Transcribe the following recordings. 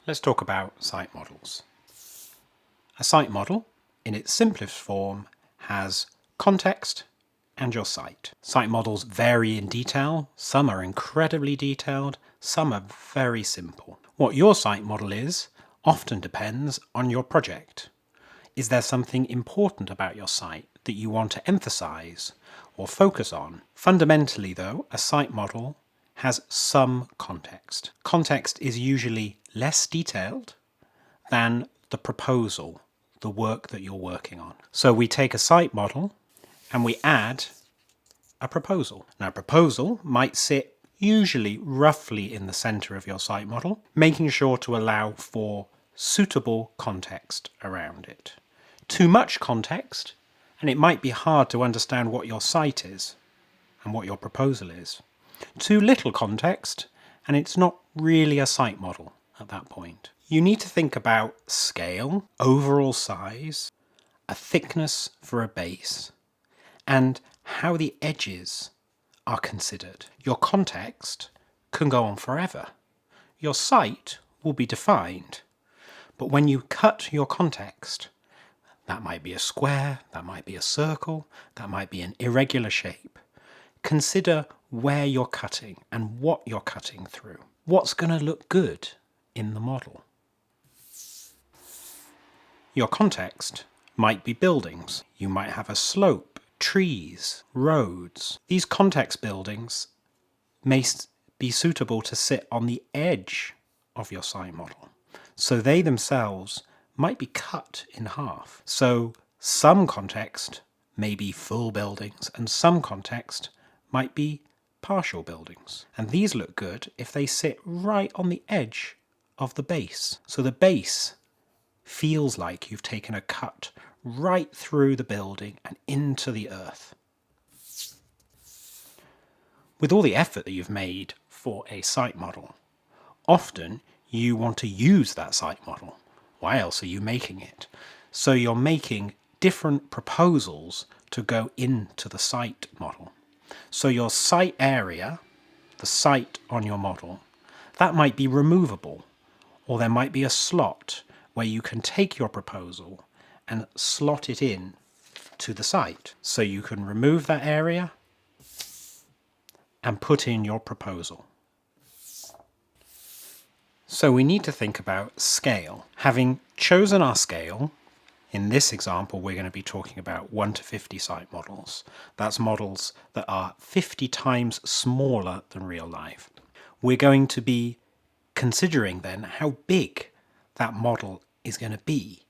Let's talk about site models. A site model, in its simplest form, has context and your site. Site models vary in detail. Some are incredibly detailed, some are very simple. What your site model is often depends on your project. Is there something important about your site that you want to emphasize or focus on? Fundamentally, though, a site model has some context. Context is usually less detailed than the proposal, the work that you're working on. So we take a site model and we add a proposal. Now, a proposal might sit usually roughly in the center of your site model, making sure to allow for suitable context around it. Too much context, and it might be hard to understand what your site is and what your proposal is. Too little context, and it's not really a site model at that point. You need to think about scale, overall size, a thickness for a base, and how the edges are considered. Your context can go on forever. Your site will be defined, but when you cut your context, that might be a square, that might be a circle, that might be an irregular shape. Consider where you're cutting and what you're cutting through. What's going to look good in the model? Your context might be buildings. You might have a slope, trees, roads. These context buildings may be suitable to sit on the edge of your site model. So they themselves might be cut in half. So some context may be full buildings and some context might be partial buildings. And these look good if they sit right on the edge of the base. So the base feels like you've taken a cut right through the building and into the earth. With all the effort that you've made for a site model, often you want to use that site model. Why else are you making it? So you're making different proposals to go into the site model. So your site area, the site on your model, that might be removable, or there might be a slot where you can take your proposal and slot it in to the site. So you can remove that area and put in your proposal. So we need to think about scale. Having chosen our scale, in this example we're going to be talking about 1 to 50 site models. That's models that are 50 times smaller than real life. We're going to be considering then how big that model is going to be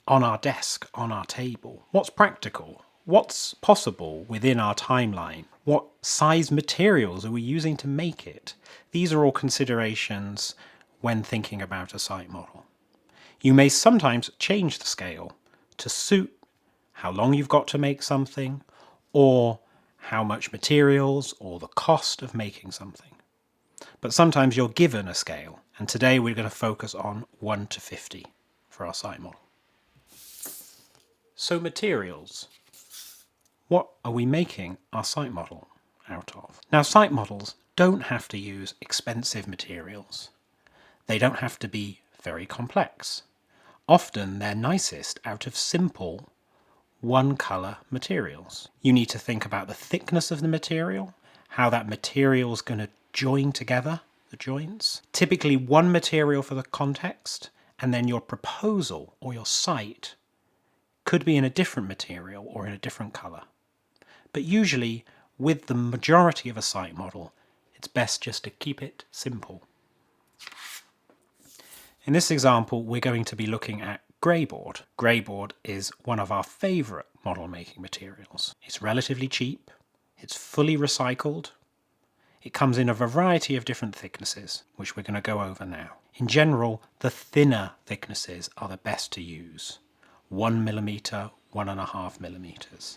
on our desk, on our table. What's practical? What's possible within our timeline? What size materials are we using to make it? These are all considerations when thinking about a site model. You may sometimes change the scale to suit how long you've got to make something, or how much materials, or the cost of making something. But sometimes you're given a scale, and today we're going to focus on 1 to 50 for our site model. So materials. What are we making our site model out of? Now, site models don't have to use expensive materials. They don't have to be very complex. Often they're nicest out of simple one-colour materials. You need to think about the thickness of the material, how that material is going to join together, the joints. Typically one material for the context, and then your proposal or your site could be in a different material or in a different colour. But usually with the majority of a site model, it's best just to keep it simple. In this example, we're going to be looking at Greyboard. Greyboard is one of our favourite model making materials. It's relatively cheap, it's fully recycled, it comes in a variety of different thicknesses, which we're going to go over now. In general, the thinner thicknesses are the best to use. 1mm, 1.5mm.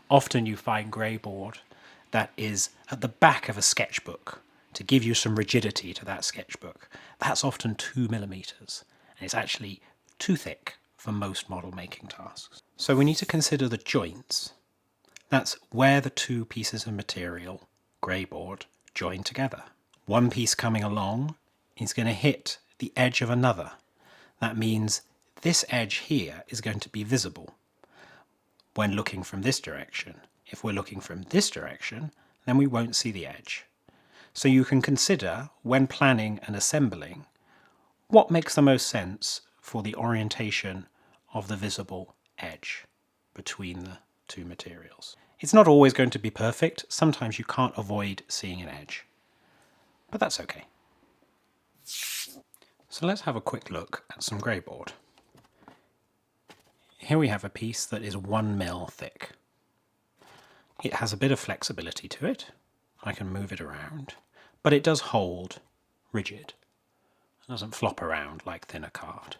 Often you find Greyboard that is at the back of a sketchbook to give you some rigidity to that sketchbook. That's often 2mm, and it's actually too thick for most model making tasks. So we need to consider the joints. That's where the two pieces of material, Greyboard, join together. One piece coming along is going to hit the edge of another. That means this edge here is going to be visible when looking from this direction. If we're looking from this direction, then we won't see the edge. So you can consider, when planning and assembling, what makes the most sense for the orientation of the visible edge between the two materials. It's not always going to be perfect. Sometimes you can't avoid seeing an edge, but that's okay. So let's have a quick look at some greyboard. Here we have a piece that is 1 mil thick. It has a bit of flexibility to it. I can move it around, but it does hold rigid. It doesn't flop around like thinner card.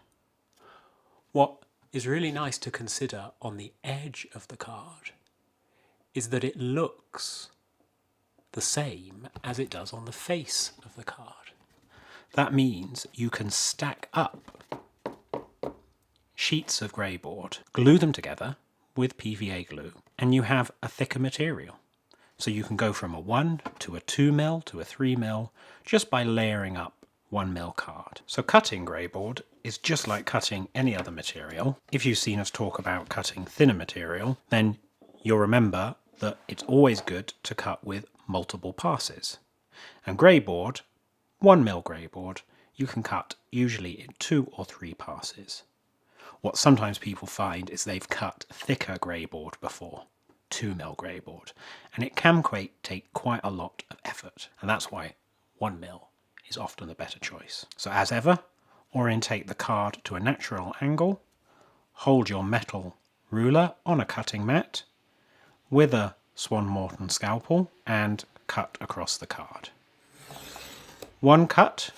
What is really nice to consider on the edge of the card is that it looks the same as it does on the face of the card. That means you can stack up sheets of greyboard, glue them together with PVA glue, and you have a thicker material. So you can go from a 1 to a 2 mil to a 3 mil just by layering up 1 mil card. So cutting greyboard is just like cutting any other material. If you've seen us talk about cutting thinner material, then you'll remember that it's always good to cut with multiple passes. And greyboard, 1 mil greyboard, you can cut usually in 2 or 3 passes. What sometimes people find is they've cut thicker greyboard before, 2 mil greyboard, and it can take quite a lot of effort, and that's why 1 mil is often the better choice. So as ever, orientate the card to a natural angle, hold your metal ruler on a cutting mat with a Swan Morton scalpel and cut across the card. One cut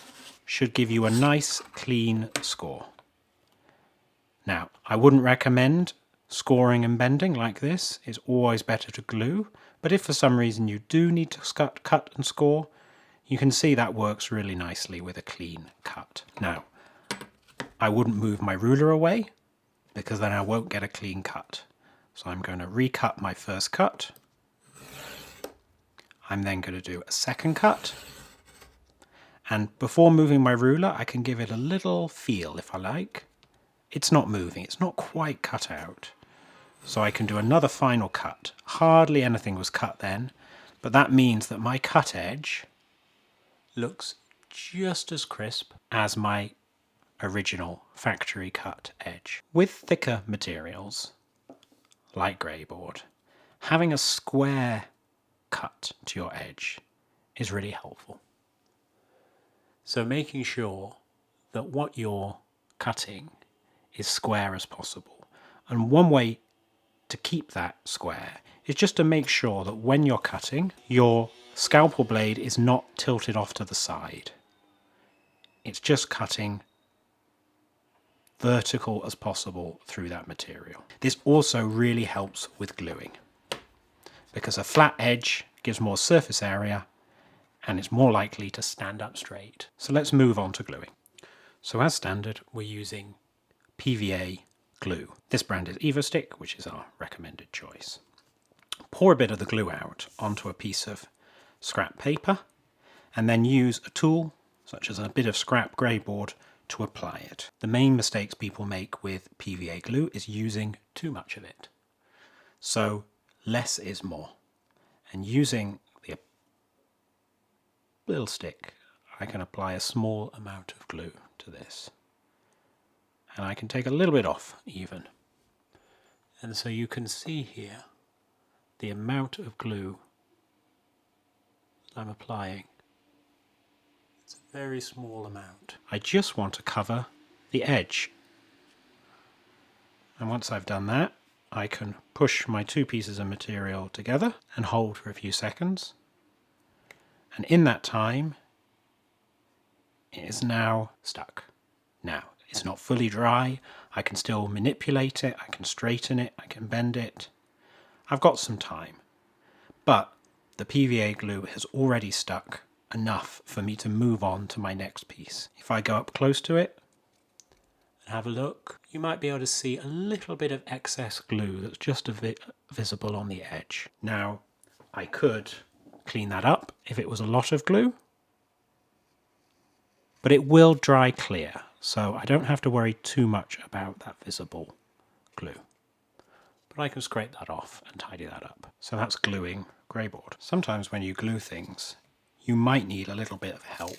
should give you a nice clean score. Now, I wouldn't recommend scoring and bending like this. It's always better to glue, but if for some reason you do need to cut and score, you can see that works really nicely with a clean cut. Now, I wouldn't move my ruler away because then I won't get a clean cut. So I'm going to recut my first cut. I'm then going to do a second cut. And before moving my ruler, I can give it a little feel if I like. It's not moving, it's not quite cut out. So I can do another final cut. Hardly anything was cut then, but that means that my cut edge looks just as crisp as my original factory cut edge. With thicker materials, like greyboard, having a square cut to your edge is really helpful. So making sure that what you're cutting is square as possible. And one way to keep that square is just to make sure that when you're cutting, your scalpel blade is not tilted off to the side. It's just cutting vertical as possible through that material. This also really helps with gluing because a flat edge gives more surface area and it's more likely to stand up straight. So let's move on to gluing. So as standard, we're using PVA glue. This brand is EvoStick, which is our recommended choice. Pour a bit of the glue out onto a piece of scrap paper and then use a tool, such as a bit of scrap greyboard, to apply it. The main mistakes people make with PVA glue is using too much of it. So less is more. And using the little stick, I can apply a small amount of glue to this. And I can take a little bit off even. And so you can see here the amount of glue that I'm applying. It's a very small amount. I just want to cover the edge. And once I've done that, I can push my two pieces of material together and hold for a few seconds. And in that time, it is now stuck. Now, it's not fully dry. I can still manipulate it. I can straighten it. I can bend it. I've got some time. But the PVA glue has already stuck enough for me to move on to my next piece. If I go up close to it and have a look, you might be able to see a little bit of excess glue that's just a bit visible on the edge. Now, I could clean that up if it was a lot of glue. but it will dry clear, so I don't have to worry too much about that visible glue. But I can scrape that off and tidy that up. So that's gluing Greyboard. Sometimes when you glue things, you might need a little bit of help.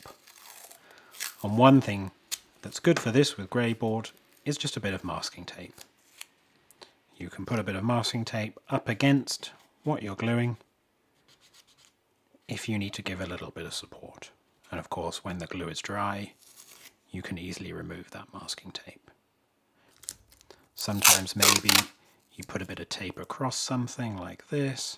And one thing that's good for this with Greyboard is just a bit of masking tape. You can put a bit of masking tape up against what you're gluing if you need to give a little bit of support. And of course, when the glue is dry, you can easily remove that masking tape. Sometimes maybe you put a bit of tape across something like this.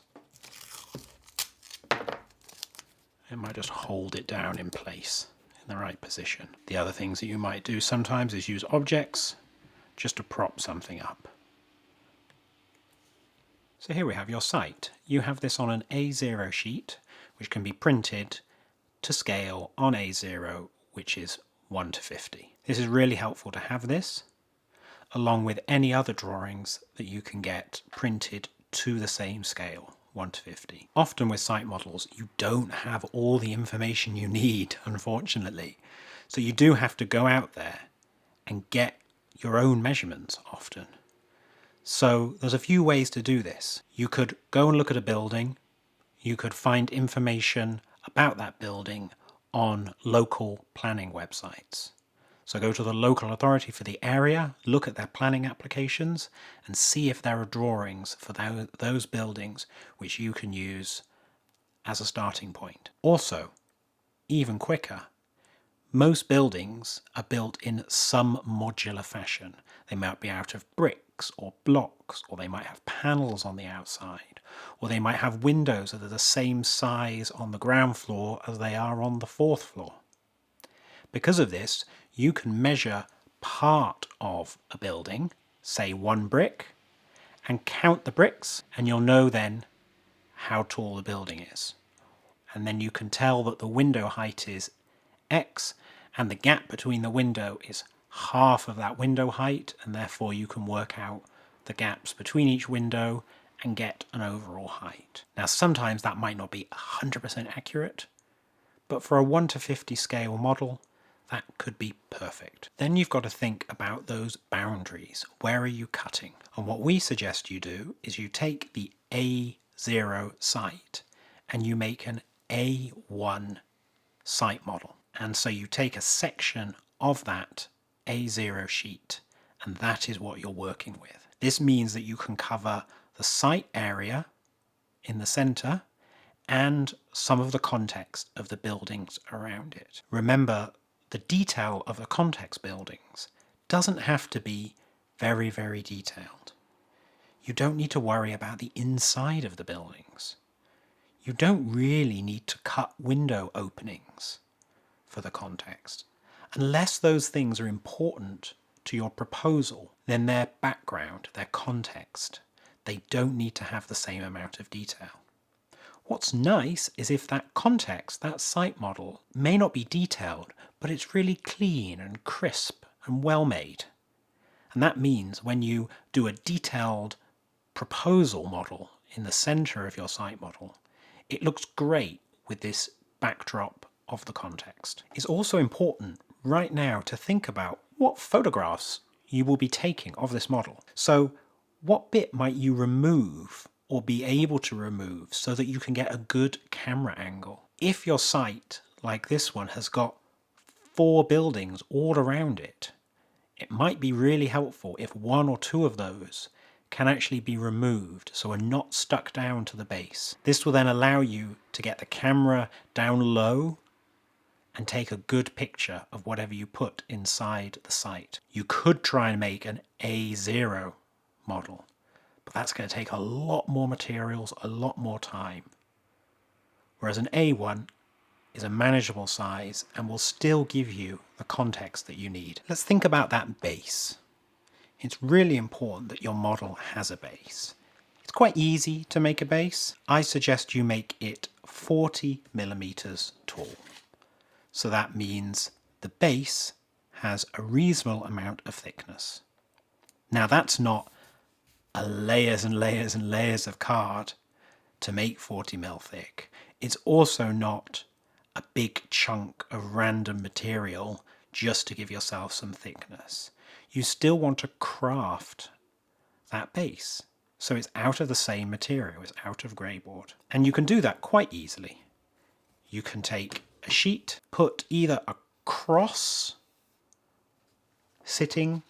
It might just hold it down in place in the right position. The other things that you might do sometimes is use objects just to prop something up. So here we have your site. You have this on an A0 sheet, which can be printed to scale on A0, which is 1:50. This is really helpful to have this, along with any other drawings that you can get printed to the same scale, 1:50. Often with site models, you don't have all the information you need, unfortunately. So you do have to go out there and get your own measurements often. So there's a few ways to do this. You could go and look at a building. You could find information about that building on local planning websites. So go to the local authority for the area, look at their planning applications, and see if there are drawings for those buildings which you can use as a starting point. Also, even quicker, most buildings are built in some modular fashion. They might be out of bricks or blocks, or they might have panels on the outside, or they might have windows that are the same size on the ground floor as they are on the fourth floor. Because of this, you can measure part of a building, say 1 brick, and count the bricks, and you'll know then how tall the building is. And then you can tell that the window height is X, and the gap between the window is half of that window height, and therefore you can work out the gaps between each window and get an overall height. Now sometimes that might not be 100% accurate, but for a 1:50 scale model, that could be perfect. Then you've got to think about those boundaries. Where are you cutting? And what we suggest you do is you take the A0 site and you make an A1 site model. And so you take a section of that A0 sheet, and that is what you're working with. This means that you can cover the site area in the center and some of the context of the buildings around it. Remember, the detail of the context buildings doesn't have to be very, very detailed. You don't need to worry about the inside of the buildings. You don't really need to cut window openings for the context. Unless those things are important to your proposal, then their background, their context, they don't need to have the same amount of detail. What's nice is if that context, that site model, may not be detailed, but it's really clean and crisp and well made. And that means when you do a detailed proposal model in the center of your site model, it looks great with this backdrop of the context. It's also important right now to think about what photographs you will be taking of this model. So what bit might you remove or be able to remove so that you can get a good camera angle? If your site, like this one, has got 4 buildings all around it, it might be really helpful if 1 or 2 of those can actually be removed so are not stuck down to the base. This will then allow you to get the camera down low and take a good picture of whatever you put inside the site. You could try and make an A0 model, but that's going to take a lot more materials, a lot more time. Whereas an A1 is a manageable size and will still give you the context that you need. Let's think about that base. It's really important that your model has a base. It's quite easy to make a base. I suggest you make it 40 millimeters tall. So that means the base has a reasonable amount of thickness. Now that's not layers and layers and layers of card to make 40 mil thick. It's also not a big chunk of random material just to give yourself some thickness. You still want to craft that base. So it's out of the same material, it's out of Greyboard. And you can do that quite easily. You can take a sheet, put either across, sitting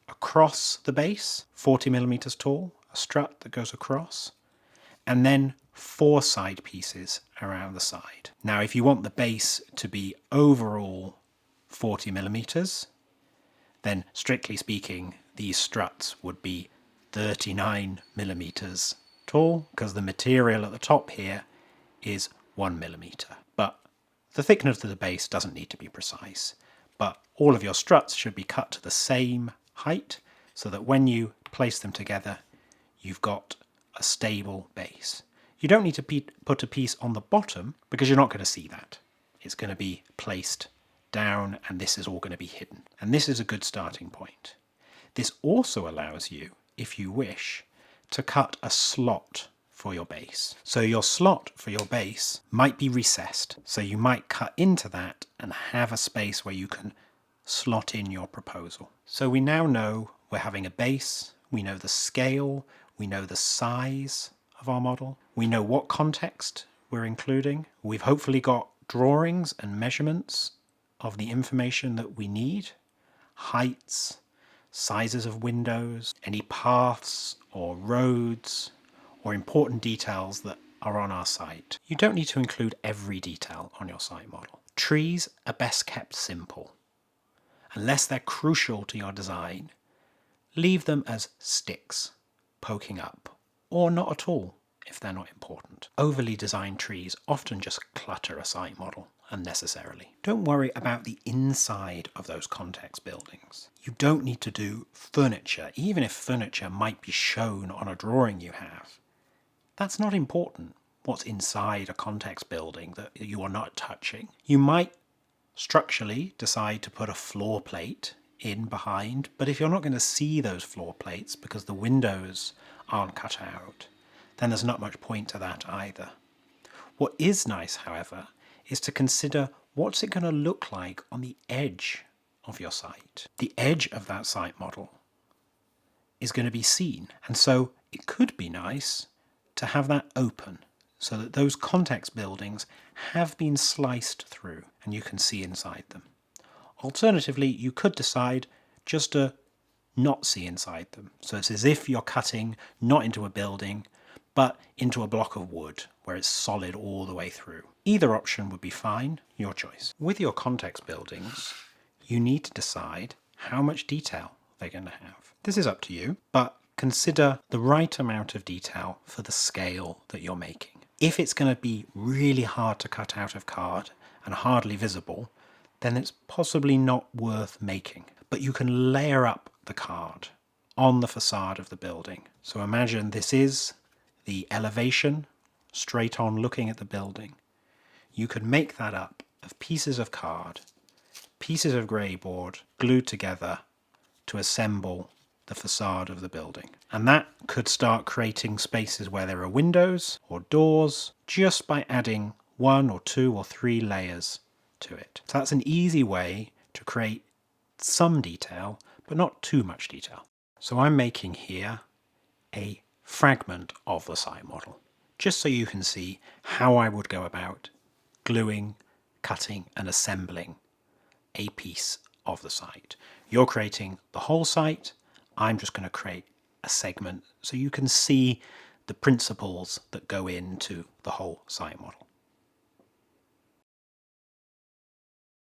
across the base, 40 millimeters tall, a strut that goes across, and then 4 side pieces around the side. Now, if you want the base to be overall 40 millimeters, then strictly speaking, these struts would be 39 millimeters tall, because the material at the top here is 1 millimeter. But the thickness of the base doesn't need to be precise. But all of your struts should be cut to the same height, so that when you place them together, you've got a stable base. You don't need to put a piece on the bottom, because you're not going to see that. It's going to be placed down, and this is all going to be hidden. And this is a good starting point. This also allows you, if you wish, to cut a slot for your base. So your slot for your base might be recessed. So you might cut into that and have a space where you can slot in your proposal. So we now know we're having a base, we know the scale, we know the size of our model, we know what context we're including. We've hopefully got drawings and measurements of the information that we need, heights, sizes of windows, any paths or roads or important details that are on our site. You don't need to include every detail on your site model. Trees are best kept simple. Unless they're crucial to your design, leave them as sticks poking up, or not at all if they're not important. Overly designed trees often just clutter a site model unnecessarily. Don't worry about the inside of those context buildings. You don't need to do furniture, even if furniture might be shown on a drawing you have. That's not important, what's inside a context building that you are not touching. You might structurally decide to put a floor plate in behind, but if you're not going to see those floor plates because the windows aren't cut out, then there's not much point to that either. What is nice, however, is to consider what's it going to look like on the edge of your site. The edge of that site model is going to be seen, and so it could be nice to have that open so that those context buildings have been sliced through and you can see inside them. Alternatively, you could decide just to not see inside them. So it's as if you're cutting not into a building, but into a block of wood where it's solid all the way through. Either option would be fine, your choice. With your context buildings, you need to decide how much detail they're going to have. This is up to you, but consider the right amount of detail for the scale that you're making. If it's going to be really hard to cut out of card and hardly visible, then it's possibly not worth making. But you can layer up the card on the facade of the building. So imagine this is the elevation, straight on looking at the building. You could make that up of pieces of card, pieces of Greyboard glued together to assemble the facade of the building. And that could start creating spaces where there are windows or doors just by adding 1 or 2 or 3 layers to it. So that's an easy way to create some detail, but not too much detail. So I'm making here a fragment of the site model, just so you can see how I would go about gluing, cutting and assembling a piece of the site. You're creating the whole site. I'm just going to create a segment so you can see the principles that go into the whole site model.